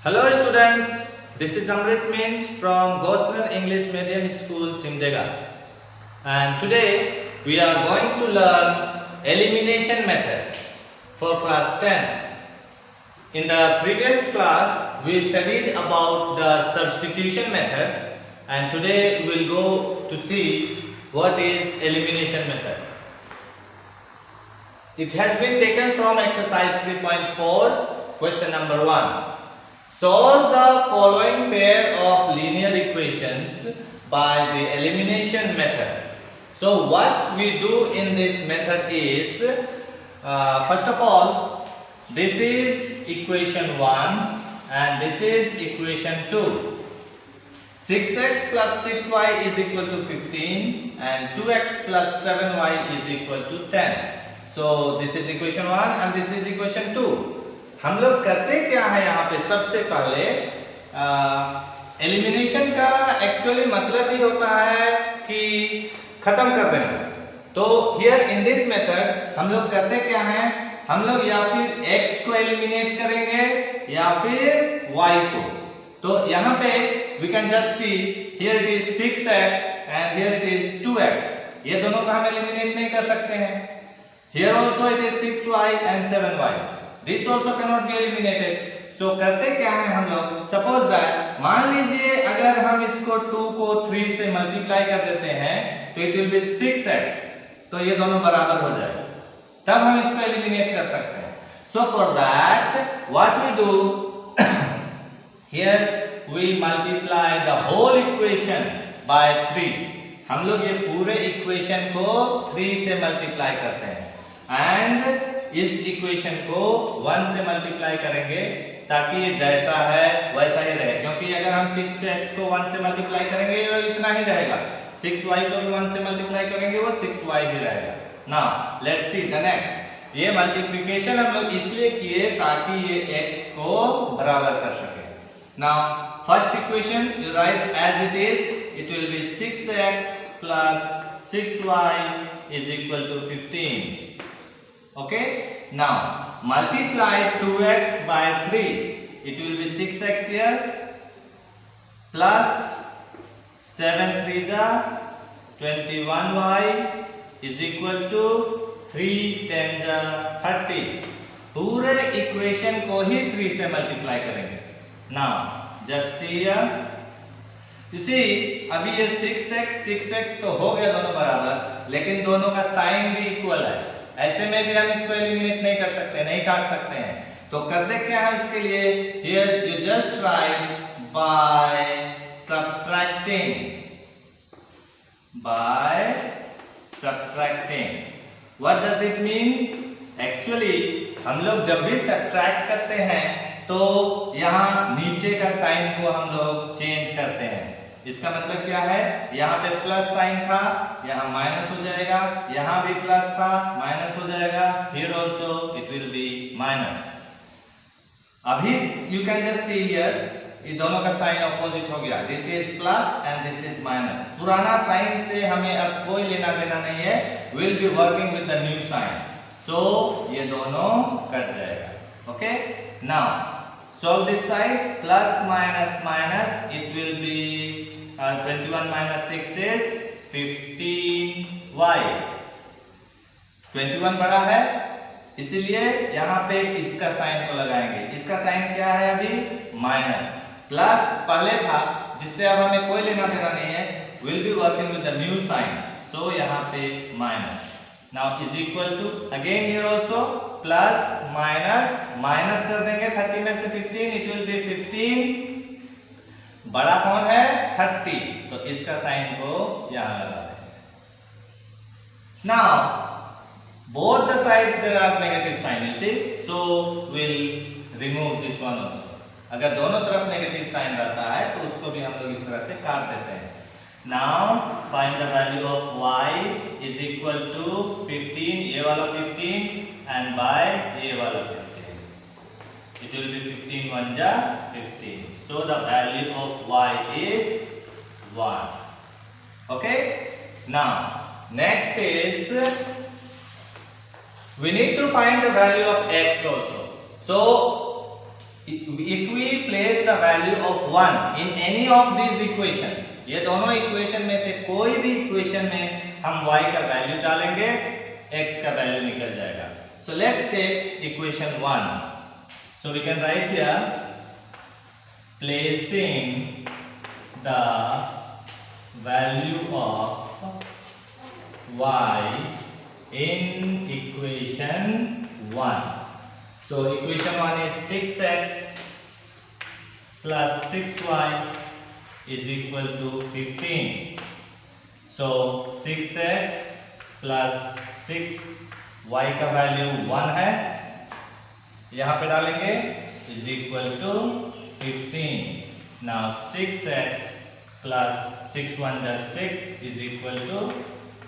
Hello students, this is Amrit Minch from Gosnell English Medium School, Simdega. And today we are going to learn elimination method for class 10. In the previous class we studied about the substitution method, and today we will go to see what is elimination method. It has been taken from exercise 3.4, question number 1. Solve the following pair of linear equations by the elimination method. So what we do in this method is, first of all, this is equation 1 and this is equation 2. 6x plus 6y is equal to 15 and 2x plus 7y is equal to 10. So this is equation 1 and this is equation 2. हम लोग करते क्या है यहाँ पे, सबसे पहले elimination का एक्चुअली मतलब ही होता है कि खत्म कर देना। तो हियर इन दिस मेथड हम लोग करते क्या है, हम लोग या फिर x को एलिमिनेट करेंगे या फिर y को। तो यहाँ पे we can just see here it is 6x and here it is 2x, ये दोनों को हम एलिमिनेट नहीं कर सकते हैं। Here also it is 6y and 7y, this also cannot be eliminated. So करते क्या है हम लोग, सपोज दैट मान लीजिए अगर हम इसको 2 को 3 से मल्टीप्लाई कर देते हैं तो इट विल बी 6x, तो ये दोनों बराबर हो जाएगा, तब हम इसको एलिमिनेट कर सकते हैं। So for that what we do, here we multiply the whole equation by 3। हम लोग ये पूरे इक्वेशन को 3 से मल्टीप्लाई करते हैं एंड इस इक्वेशन को 1 से मल्टीप्लाई करेंगे ताकि ये जैसा है वैसा ही रहे, क्योंकि अगर हम 6x को 1 से मल्टीप्लाई करेंगे वो इतना ही रहेगा, 6y को भी 1 से मल्टीप्लाई करेंगे वो 6y ही रहेगा। Now let's see the next. ये मल्टीप्लिकेशन हम लोग इसलिए किए ताकि ये x को बराबर कर सके। Now first equation you write as it is, it will be 6x plus 6y is equal to 15. Okay, now multiply 2x by 3, it will be 6x here plus 7 3s are 21y is equal to 3 10s are 30। पूरे equation को ही 3 से multiply करेंगे। now just see here, you see अभी ये 6x तो हो गया दोनों बराबर, लेकिन दोनों का साइन भी इक्वल है, ऐसे में भी हम इसको एलिमिनेट नहीं कर सकते, नहीं काट सकते हैं। तो करते क्या है उसके लिए, here you just right by subtracting, what does it mean. Actually हम लोग जब भी सब्ट्रैक्ट करते हैं तो यहाँ नीचे का साइन को हम लोग चेंज करते हैं। इसका मतलब क्या है, यहाँ पे प्लस साइन था, यहाँ माइनस हो जाएगा, यहाँ भी प्लस था, माइनस हो जाएगा, here also it will be minus। अभी you can just see here, ये दोनों का साइन ऑपोजिट हो गया, this is plus and this is minus। पुराना साइन से हमें अब कोई लेना देना नहीं है, we'll be working with the new sign, so ये दोनों कट जाएगा। okay, now solve this side, plus minus minus, it will be 21 minus 6 is 15y। 21 बड़ा है इसीलिए यहाँ पे इसका साइन को लगाएंगे। इसका साइन क्या है अभी, माइनस, प्लस पहले था जिससे अब हमें कोई लेना देना नहीं है, will be working with the new sign, so यहाँ पे माइनस। Now is equal to again here also plus minus, minus कर देंगे 30 में से 15, इट विल बी 15, बड़ा कौन है 30, तो इसका साइन को यहां लगा देंगे। Now both the sides there are negative sign, you see, so will remove this one also. अगर दोनों तरफ नेगेटिव साइन रहता है तो उसको भी हम लोग इस तरह से काट देते हैं। Now find the value of y is equal to 15, ये वाला 15 एंड बाय ये वाला 15, it will be 15 1 ja 15, so the value of y is 1. Okay, now next is we need to find the value of x also. So if we place the value of 1 in any of these equations, ये दोनों equation में से कोई भी equation में हम y का value डालेंगे, x का वैल्यू निकल जाएगा. So let's take equation 1. So we can write here, placing the value of y in equation 1. So equation 1 is 6x plus 6y is equal to 15. So 6x plus 6y का value 1 है, यहाँ पे डालेंगे, is equal to 15. Now 6x plus 6 1 is 6 is equal to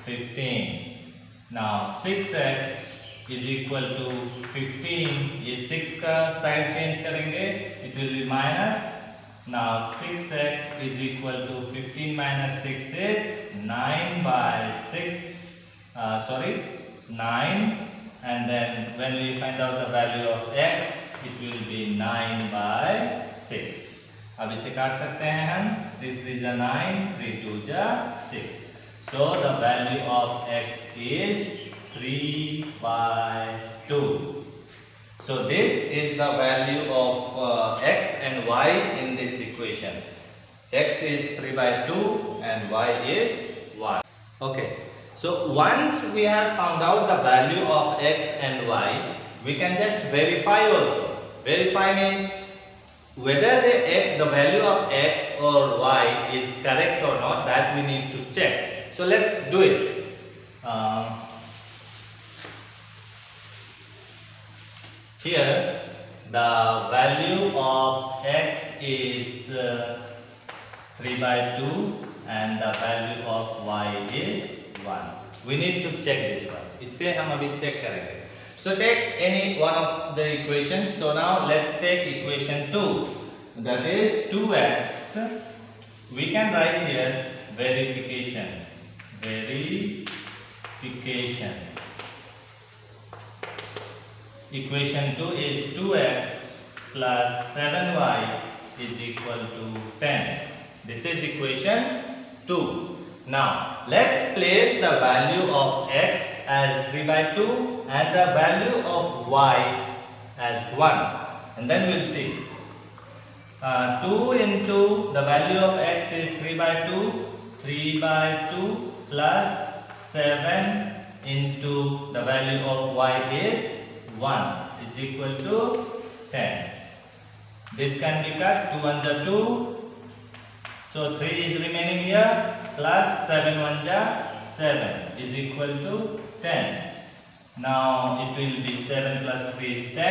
15. Now 6x is equal to 15. ये 6 का side change करेंगे, it will be minus. Now 6x is equal to 15 minus 6 is 9 by 6. 9. And then when we find out the value of x, it will be 9 by 6. अब इसे काट सकते हैं हम. 3 3 is 9, 3 2 is 6. So the value of x is 3 by 2. So this is the value of x and y in this equation. X is 3 by 2 and y is 1. Okay. So once we have found out the value of x and y, we can just verify also. Verify means whether the value of x or y is correct or not, that we need to check. So let's do it. Here the value of x is 3 by 2 and the value of y is 1. We need to check this one. इससे हम अभी check करेंगे. So take any one of the equations. So now let's take equation 2. That is 2x. We can write here verification. Verification. Equation 2 is 2x plus 7y is equal to 10. This is equation 2. Now let's place the value of x as 3 by 2 and the value of y as 1, and then we'll see. 2 into the value of x is 3 by 2, 3 by 2 plus 7 into the value of y is 1 is equal to 10. This can be cut. 2 1s are 2, so 3 is remaining here, plus 7 1s are 7 is equal to 10. Now it will be 7 plus 3 is 10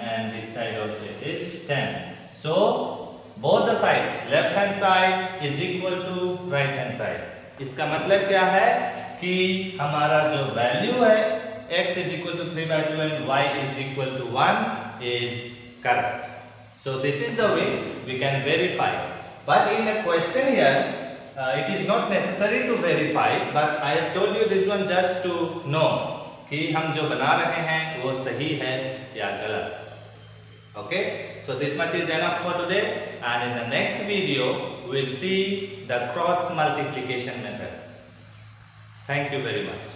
and this side also is 10. So both the sides, left hand side is equal to right hand side. इसका मतलब क्या है कि हमारा जो value है x is equal to 3 by 2 and y is equal to 1 is correct. So this is the way we can verify. But in the question here, it is not necessary to verify, but I have told you this one just to know कि हम जो बना रहे हैं वो सही है या गलत. Okay, so this much is enough for today, and in the next video we will see the cross multiplication method. Thank you very much.